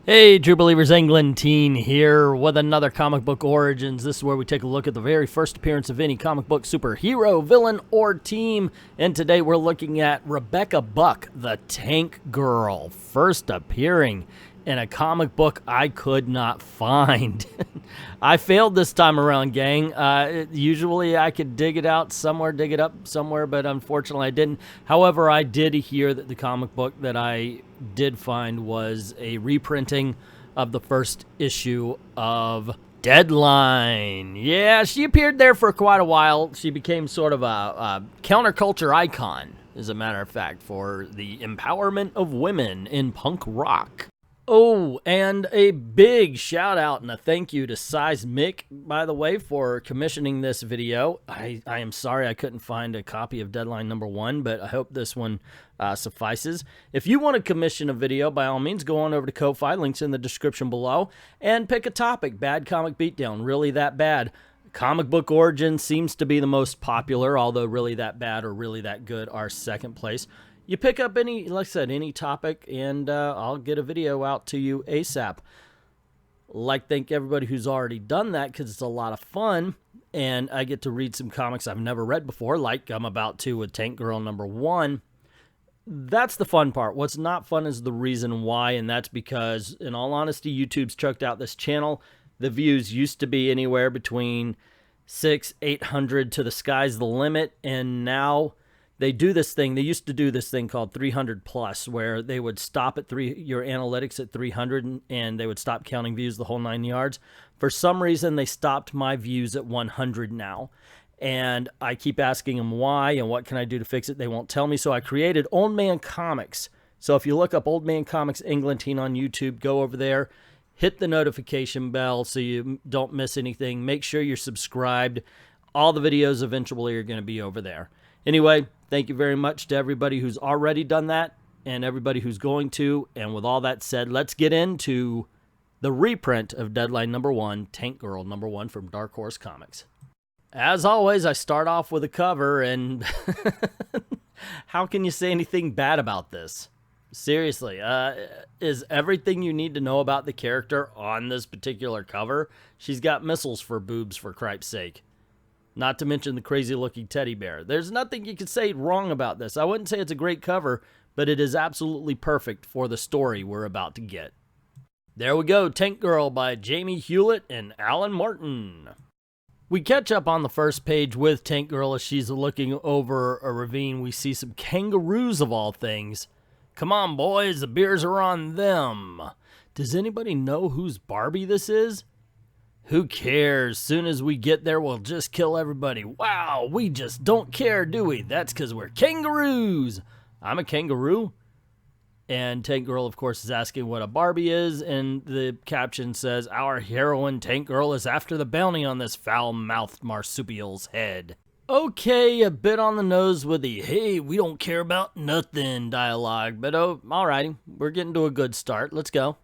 Hey, True Believers, Englentine here with another Comic Book Origins. This is where we take a look at the very first appearance of any comic book superhero, villain, or team. And today we're looking at Rebecca Buck, the Tank Girl, first appearing in a comic book I could not find. I failed this time around, gang. Usually I could dig it up somewhere, but unfortunately I didn't. However, I did hear that the comic book that I did find was a reprinting of the first issue of Deadline. Yeah, she appeared there for quite a while. She became sort of a counterculture icon, as a matter of fact, for the empowerment of women in punk rock. Oh, and a big shout out and a thank you to Seismic, by the way, for commissioning this video. I am sorry I couldn't find a copy of Deadline #1, but I hope this one suffices. If you want to commission a video, by all means, go on over to Ko-Fi, links in the description below, and pick a topic. Bad comic beatdown, really that bad. Comic book origin seems to be the most popular, although really that bad or really that good are second place. You pick up any, like I said, any topic, and I'll get a video out to you ASAP. Thank everybody who's already done that, because it's a lot of fun, and I get to read some comics I've never read before, like I'm about to with Tank Girl #1. That's the fun part. What's not fun is the reason why, and that's because, in all honesty, YouTube's chucked out this channel. The views used to be anywhere between 600-800 to the sky's the limit, and now they do this thing. They used to do this thing called 300 plus, where they would stop at your analytics at 300, and they would stop counting views the whole 9 yards. For some reason, they stopped my views at 100 now. And I keep asking them why and what can I do to fix it. They won't tell me. So I created Old Man Comics. So if you look up Old Man Comics Englentine on YouTube, go over there, hit the notification bell so you don't miss anything. Make sure you're subscribed. All the videos eventually are going to be over there. Anyway, thank you very much to everybody who's already done that and everybody who's going to. And with all that said, let's get into the reprint of Deadline #1, Tank Girl #1 from Dark Horse Comics. As always, I start off with a cover, and how can you say anything bad about this? Seriously, is everything you need to know about the character on this particular cover? She's got missiles for boobs, for cripe's sake. Not to mention the crazy-looking teddy bear. There's nothing you can say wrong about this. I wouldn't say it's a great cover, but it is absolutely perfect for the story we're about to get. There we go, Tank Girl by Jamie Hewlett and Alan Martin. We catch up on the first page with Tank Girl as she's looking over a ravine. We see some kangaroos of all things. Come on, boys, the beers are on them. Does anybody know whose Barbie this is? Who cares? Soon as we get there, we'll just kill everybody. Wow, we just don't care, do we? That's because we're kangaroos. I'm a kangaroo. And Tank Girl, of course, is asking what a Barbie is, and the caption says, "Our heroine, Tank Girl, is after the bounty on this foul-mouthed marsupial's head." Okay, a bit on the nose with the, "hey, we don't care about nothing" dialogue, but oh, alrighty, we're getting to a good start. Let's go.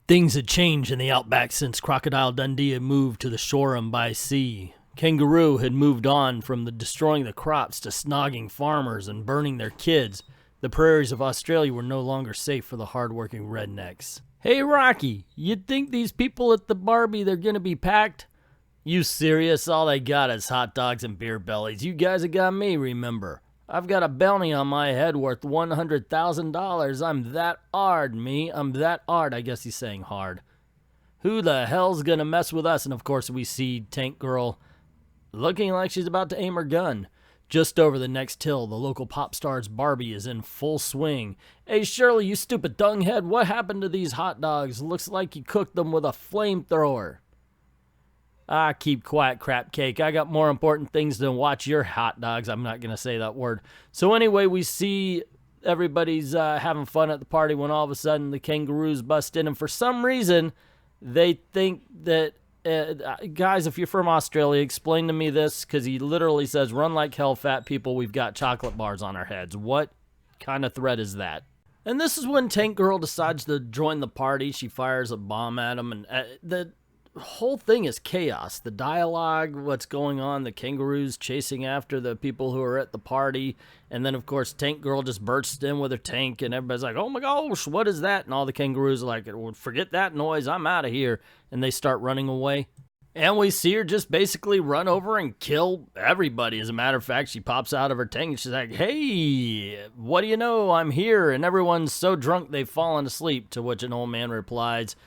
Things had changed in the outback since Crocodile Dundee had moved to the Shoreham by sea. Kangaroo had moved on from destroying the crops to snogging farmers and burning their kids. The prairies of Australia were no longer safe for the hard-working rednecks. "Hey, Rocky, you think these people at the Barbie, they're gonna be packed?" "You serious? All they got is hot dogs and beer bellies. You guys have got me, remember. I've got a bounty on my head worth $100,000. I'm that hard, me. I'm that hard." I guess he's saying hard. "Who the hell's gonna mess with us?" And of course we see Tank Girl looking like she's about to aim her gun. Just over the next hill, the local pop star's Barbie is in full swing. "Hey, Shirley, you stupid dunghead, what happened to these hot dogs? Looks like you cooked them with a flamethrower." "Ah, keep quiet, crap cake. I got more important things than watch your hot dogs." I'm not going to say that word. So anyway, we see everybody's having fun at the party when all of a sudden the kangaroos bust in. And for some reason, they think that, guys, if you're from Australia, explain to me this, because he literally says, "Run like hell, fat people. We've got chocolate bars on our heads." What kind of threat is that? And this is when Tank Girl decides to join the party. She fires a bomb at him, and whole thing is chaos. The dialogue, what's going on, the kangaroos chasing after the people who are at the party, and then, of course, Tank Girl just bursts in with her tank, and everybody's like, oh my gosh, what is that? And all the kangaroos are like, well, forget that noise, I'm out of here, and they start running away. And we see her just basically run over and kill everybody. As a matter of fact, she pops out of her tank and she's like, hey, what do you know? I'm here. And everyone's so drunk they've fallen asleep, to which an old man replies,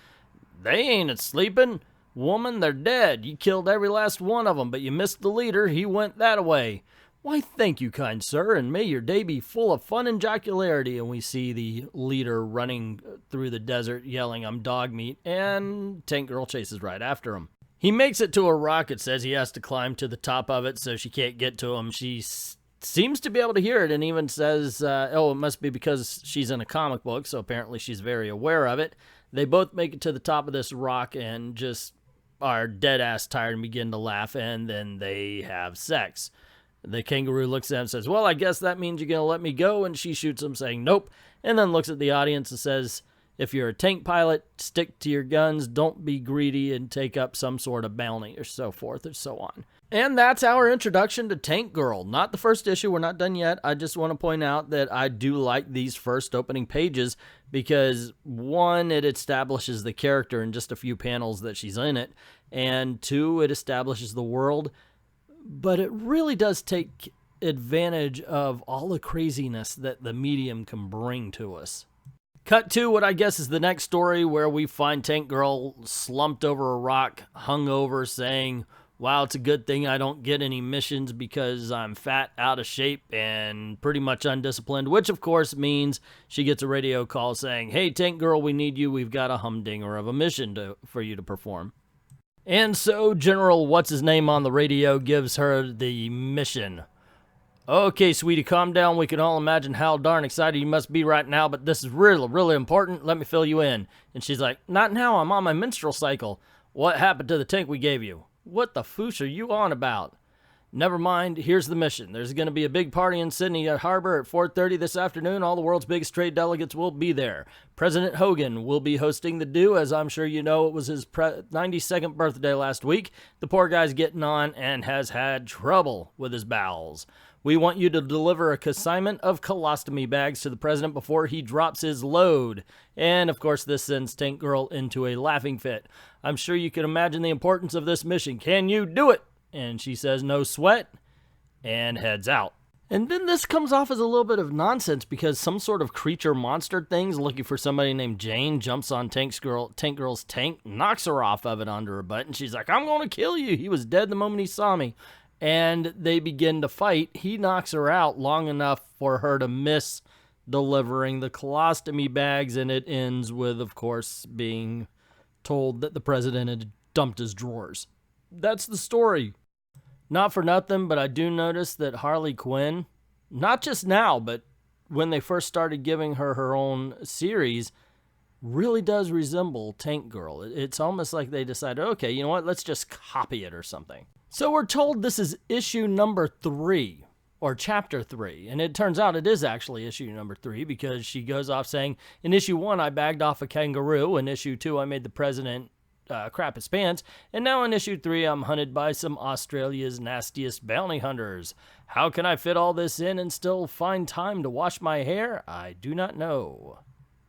they ain't sleeping. Woman, they're dead. You killed every last one of them, but you missed the leader. He went that way. Why, thank you, kind sir, and may your day be full of fun and jocularity. And we see the leader running through the desert yelling, I'm dog meat, and Tank Girl chases right after him. He makes it to a rock. It says he has to climb to the top of it so she can't get to him. She seems to be able to hear it and even says, oh, it must be because she's in a comic book, so apparently she's very aware of it. They both make it to the top of this rock and just are dead-ass tired and begin to laugh, and then they have sex. The kangaroo looks at him and says, well, I guess that means you're going to let me go, and she shoots him saying, nope, and then looks at the audience and says, if you're a tank pilot, stick to your guns, don't be greedy, and take up some sort of bounty, or so forth, or so on. And that's our introduction to Tank Girl. Not the first issue, we're not done yet. I just want to point out that I do like these first opening pages because, one, it establishes the character in just a few panels that she's in it, and two, it establishes the world, but it really does take advantage of all the craziness that the medium can bring to us. Cut to what I guess is the next story, where we find Tank Girl slumped over a rock, hungover, saying, wow, it's a good thing I don't get any missions because I'm fat, out of shape, and pretty much undisciplined, which of course means she gets a radio call saying, hey, Tank Girl, we need you. We've got a humdinger of a mission for you to perform. And so General What's-His-Name on the radio gives her the mission. Okay, sweetie, calm down. We can all imagine how darn excited you must be right now, but this is really, really important. Let me fill you in. And she's like, not now. I'm on my menstrual cycle. What happened to the tank we gave you? What the foosh are you on about? Never mind. Here's the mission. There's going to be a big party in Sydney Harbor at 4:30 this afternoon. All the world's biggest trade delegates will be there. President Hogan will be hosting the do. As I'm sure you know, it was his 92nd birthday last week. The poor guy's getting on and has had trouble with his bowels. We want you to deliver a consignment of colostomy bags to the president before he drops his load. And, of course, this sends Tank Girl into a laughing fit. I'm sure you can imagine the importance of this mission. Can you do it? And she says, no sweat, and heads out. And then this comes off as a little bit of nonsense because some sort of creature monster thing's looking for somebody named Jane, jumps on Tank Girl's tank, knocks her off of it under her butt, and she's like, I'm going to kill you. He was dead the moment he saw me. And they begin to fight. He knocks her out long enough for her to miss delivering the colostomy bags, and it ends with, of course, being told that the president had dumped his drawers. That's the story. Not for nothing, but I do notice that Harley Quinn, not just now, but when they first started giving her her own series, really does resemble Tank Girl. It's almost like they decided, okay, you know what, let's just copy it or something. So we're told this is issue number 3, or chapter 3, and it turns out it is actually issue number 3 because she goes off saying, in issue 1 I bagged off a kangaroo, in issue 2 I made the president crap his pants, and now in issue 3 I'm hunted by some Australia's nastiest bounty hunters. How can I fit all this in and still find time to wash my hair? I do not know.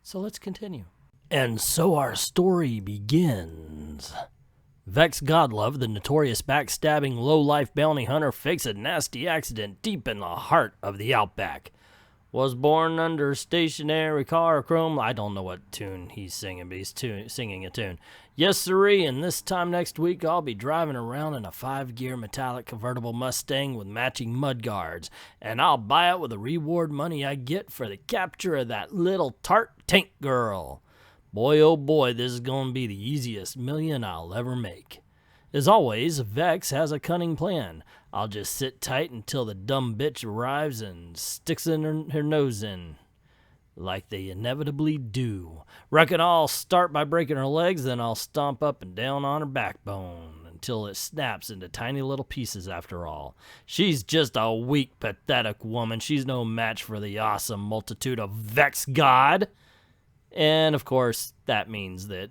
So let's continue. And so our story begins. Vex Godlove, the notorious backstabbing low-life bounty hunter, fakes a nasty accident deep in the heart of the outback. Was born under stationary car chrome. I don't know what tune he's singing, but he's singing a tune. Yes, sirree, and this time next week I'll be driving around in a 5-gear metallic convertible Mustang with matching mudguards, and I'll buy it with the reward money I get for the capture of that little tart Tank Girl. Boy, oh boy, this is going to be the easiest million I'll ever make. As always, Vex has a cunning plan. I'll just sit tight until the dumb bitch arrives and sticks her nose in. Like they inevitably do. Reckon I'll start by breaking her legs, then I'll stomp up and down on her backbone until it snaps into tiny little pieces after all. She's just a weak, pathetic woman. She's no match for the awesome multitude of Vex God. And, of course, that means that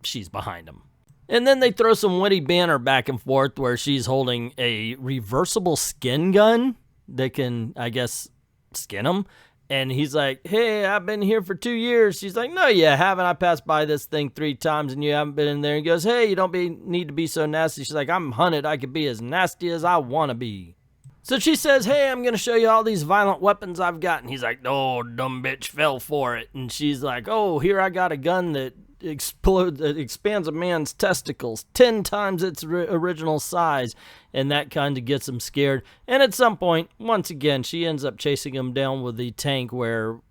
she's behind him. And then they throw some witty banter back and forth where she's holding a reversible skin gun that can, I guess, skin him. And he's like, hey, I've been here for 2 years. She's like, no, you haven't. I passed by this thing 3 times and you haven't been in there. He goes, hey, you don't need to be so nasty. She's like, I'm hunted. I could be as nasty as I want to be. So she says, hey, I'm going to show you all these violent weapons I've got. And he's like, oh, dumb bitch fell for it. And she's like, oh, here I got a gun that expands a man's testicles 10 times its original size, and that kind of gets him scared. And at some point, once again, she ends up chasing him down with the tank where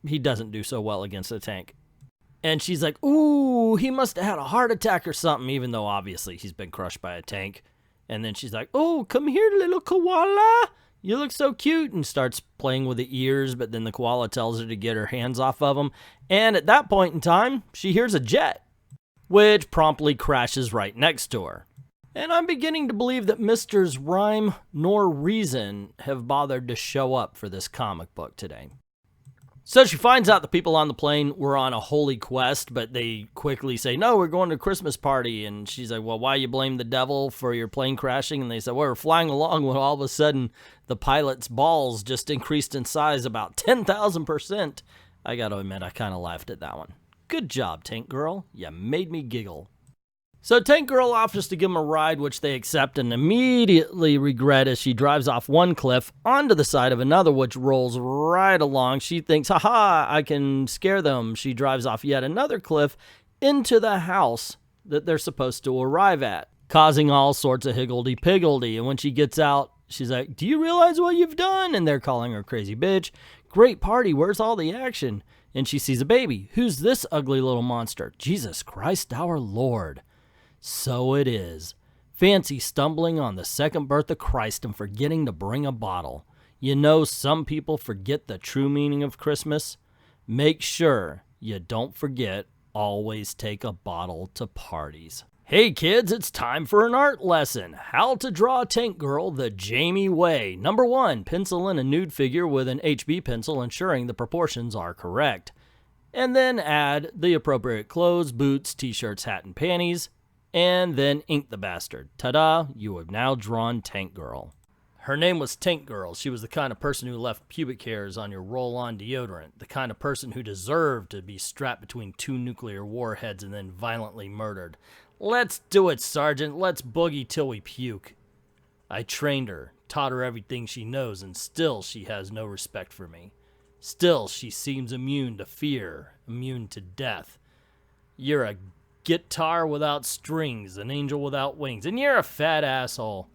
he doesn't do so well against the tank. And she's like, ooh, he must have had a heart attack or something, even though obviously he's been crushed by a tank. And then she's like, oh, come here, little koala. You look so cute, and starts playing with the ears, but then the koala tells her to get her hands off of him. And at that point in time, she hears a jet, which promptly crashes right next to her. And I'm beginning to believe that Misters Rhyme nor Reason have bothered to show up for this comic book today. So she finds out the people on the plane were on a holy quest, but they quickly say, no, we're going to a Christmas party. And she's like, well, why you blame the devil for your plane crashing? And they said, well, we're flying along when all of a sudden the pilot's balls just increased in size about 10,000%. I got to admit, I kind of laughed at that one. Good job, Tank Girl. You made me giggle. So Tank Girl offers to give him a ride, which they accept and immediately regret as she drives off one cliff onto the side of another, which rolls right along. She thinks, haha, I can scare them. She drives off yet another cliff into the house that they're supposed to arrive at, causing all sorts of higgledy-piggledy. And when she gets out, she's like, do you realize what you've done? And they're calling her crazy bitch. Great party, where's all the action? And she sees a baby. Who's this ugly little monster? Jesus Christ, our Lord. So it is. Fancy stumbling on the second birth of Christ and forgetting to bring a bottle. You know, some people forget the true meaning of Christmas. Make sure you don't forget, always take a bottle to parties. Hey kids, it's time for an art lesson. How to draw a Tank Girl the Jamie way. Number 1, pencil in a nude figure with an HB pencil, ensuring the proportions are correct. And then add the appropriate clothes, boots, t-shirts, hat, and panties. And then ink the bastard. Ta-da, you have now drawn Tank Girl. Her name was Tank Girl. She was the kind of person who left pubic hairs on your roll-on deodorant. The kind of person who deserved to be strapped between 2 nuclear warheads and then violently murdered. Let's do it, Sergeant. Let's boogie till we puke. I trained her, taught her everything she knows, and still she has no respect for me. Still, she seems immune to fear, immune to death. You're a guitar without strings, an angel without wings, and you're a fat asshole.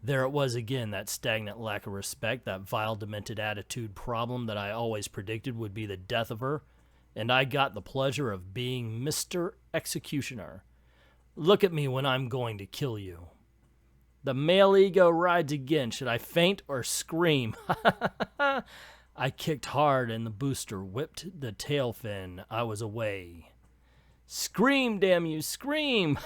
There it was again, that stagnant lack of respect, that vile, demented attitude problem that I always predicted would be the death of her, and I got the pleasure of being Mr. Executioner. Look at me when I'm going to kill you. The male ego rides again. Should I faint or scream? I kicked hard and the booster whipped the tail fin. I was away. Scream, damn you, scream!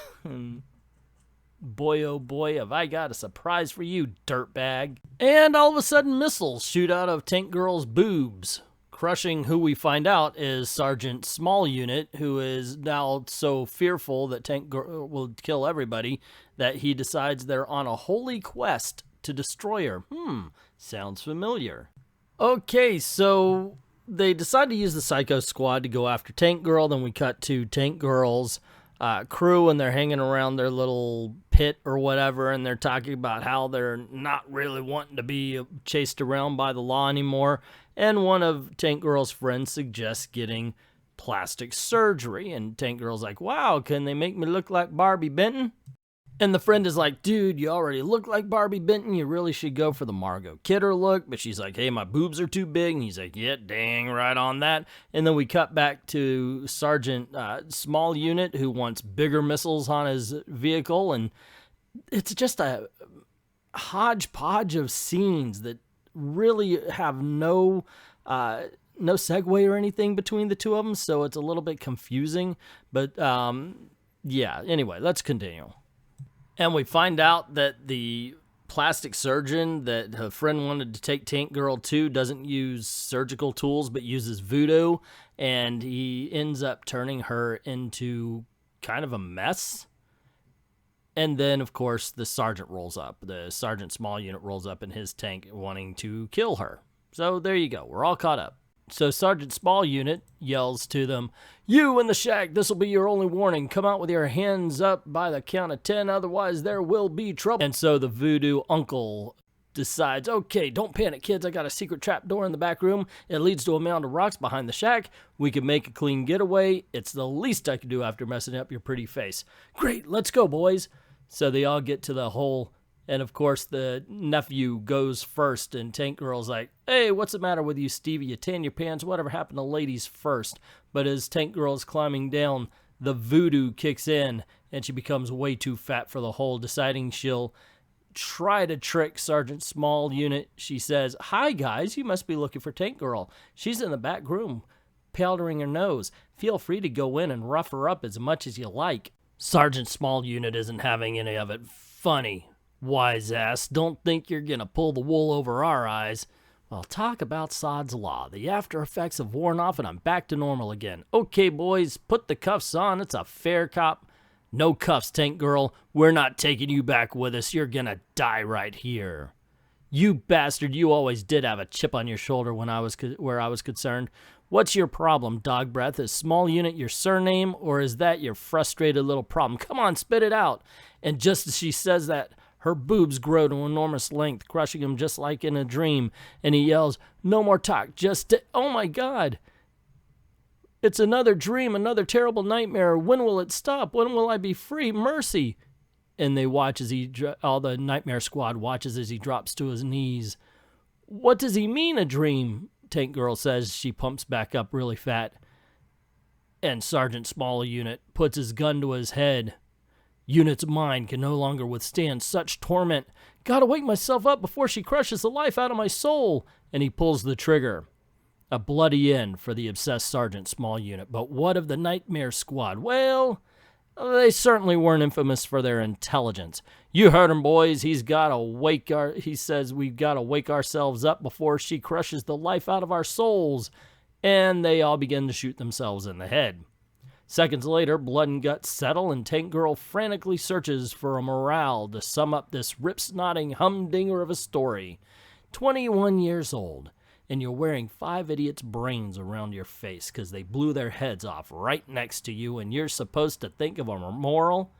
Boy, oh boy, have I got a surprise for you, dirtbag. And all of a sudden, missiles shoot out of Tank Girl's boobs, crushing who we find out is Sergeant Small Unit, who is now so fearful that Tank Girl will kill everybody that he decides they're on a holy quest to destroy her. Sounds familiar. Okay, so they decide to use the Psycho Squad to go after Tank Girl. Then we cut to Tank Girl's crew, and they're hanging around their little pit or whatever, and they're talking about how they're not really wanting to be chased around by the law anymore. And one of Tank Girl's friends suggests getting plastic surgery, and Tank Girl's like, wow, can they make me look like Barbie Benton? And the friend is like, dude, you already look like Barbie Benton. You really should go for the Margot Kidder look. But she's like, hey, my boobs are too big. And he's like, yeah, dang right on that. And then we cut back to Sergeant Small Unit, who wants bigger missiles on his vehicle. And it's just a hodgepodge of scenes that really have no segue or anything between the two of them. So it's a little bit confusing. But yeah, anyway, let's continue. And we find out that the plastic surgeon that her friend wanted to take Tank Girl to doesn't use surgical tools but uses voodoo, and he ends up turning her into kind of a mess. And then, of course, the sergeant rolls up. The Sergeant Small unit rolls up in his tank wanting to kill her. So there you go. We're all caught up. So Sergeant Small unit yells to them, "You in the shack, this will be your only warning. Come out with your hands up by the count of 10, otherwise there will be trouble." And so the voodoo uncle decides, "Okay, don't panic, kids. I got a secret trap door in the back room. It leads to a mound of rocks behind the shack. We can make a clean getaway. It's the least I can do after messing up your pretty face." "Great, let's go, boys." So they all get to the hole, and of course the nephew goes first, and Tank Girl's like, "Hey, what's the matter with you, Stevie? You tan your pants? Whatever happened to ladies first?" But as Tank Girl's climbing down, the voodoo kicks in, and she becomes way too fat for the hole, deciding she'll try to trick Sergeant Small unit. She says, "Hi, guys, you must be looking for Tank Girl. She's in the back room, powdering her nose. Feel free to go in and rough her up as much as you like." Sergeant Small unit isn't having any of it. "Funny, wise ass. Don't think you're gonna pull the wool over our eyes. Well, talk about Sod's Law. The after effects have worn off and I'm back to normal again. Okay, boys, put the cuffs on. It's a fair cop." "No cuffs, Tank Girl. We're not taking you back with us. You're gonna die right here." "You bastard, you always did have a chip on your shoulder when where I was concerned. What's your problem, Dog Breath? Is Small Unit your surname, or is that your frustrated little problem? Come on, spit it out." And just as she says that, her boobs grow to enormous length, crushing him just like in a dream, and he yells, "No more talk, just oh my God. It's another dream, another terrible nightmare. When will it stop? When will I be free? Mercy." And they watch as all the Nightmare Squad watches as he drops to his knees. "What does he mean, a dream?" Tank Girl says. She pumps back up really fat. And Sergeant Small unit puts his gun to his head. Unit's mind can no longer withstand such torment. "Gotta wake myself up before she crushes the life out of my soul." And he pulls the trigger. A bloody end for the obsessed Sergeant Small unit. But what of the Nightmare Squad? Well, they certainly weren't infamous for their intelligence. "You heard him, boys. He says we've got to wake ourselves up before she crushes the life out of our souls." And they all begin to shoot themselves in the head. Seconds later, blood and guts settle, and Tank Girl frantically searches for a morale to sum up this rip-snotting humdinger of a story. 21 years old. And you're wearing 5 idiots' brains around your face because they blew their heads off right next to you, and you're supposed to think of a morale,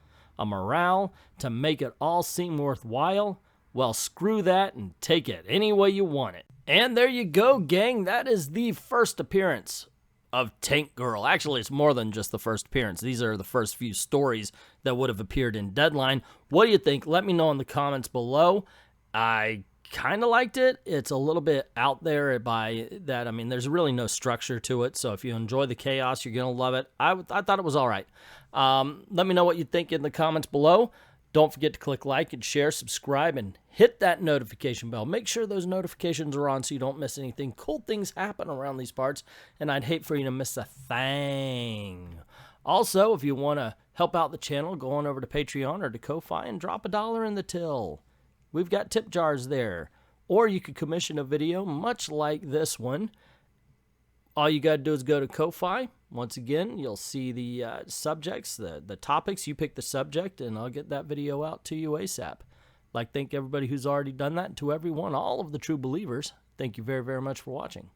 to make it all seem worthwhile? Well, screw that and take it any way you want it. And there you go, gang. That is the first appearance of Tank Girl. Actually, it's more than just the first appearance. These are the first few stories that would have appeared in Deadline. What do you think? Let me know in the comments below. I kind of liked it. It's a little bit out there by that. I mean, there's really no structure to it. So if you enjoy the chaos, you're going to love it. I thought it was all right. Let me know what you think in the comments below. Don't forget to click like and share, subscribe, and hit that notification bell. Make sure those notifications are on so you don't miss anything. Cool things happen around these parts, and I'd hate for you to miss a thing. Also, if you want to help out the channel, go on over to Patreon or to Ko-Fi and drop $1 in the till. We've got tip jars there. Or you could commission a video much like this one. All you got to do is go to Ko-Fi. Once again, you'll see the subjects, the topics. You pick the subject, and I'll get that video out to you ASAP. Thank everybody who's already done that, and to everyone, all of the true believers, thank you very, very much for watching.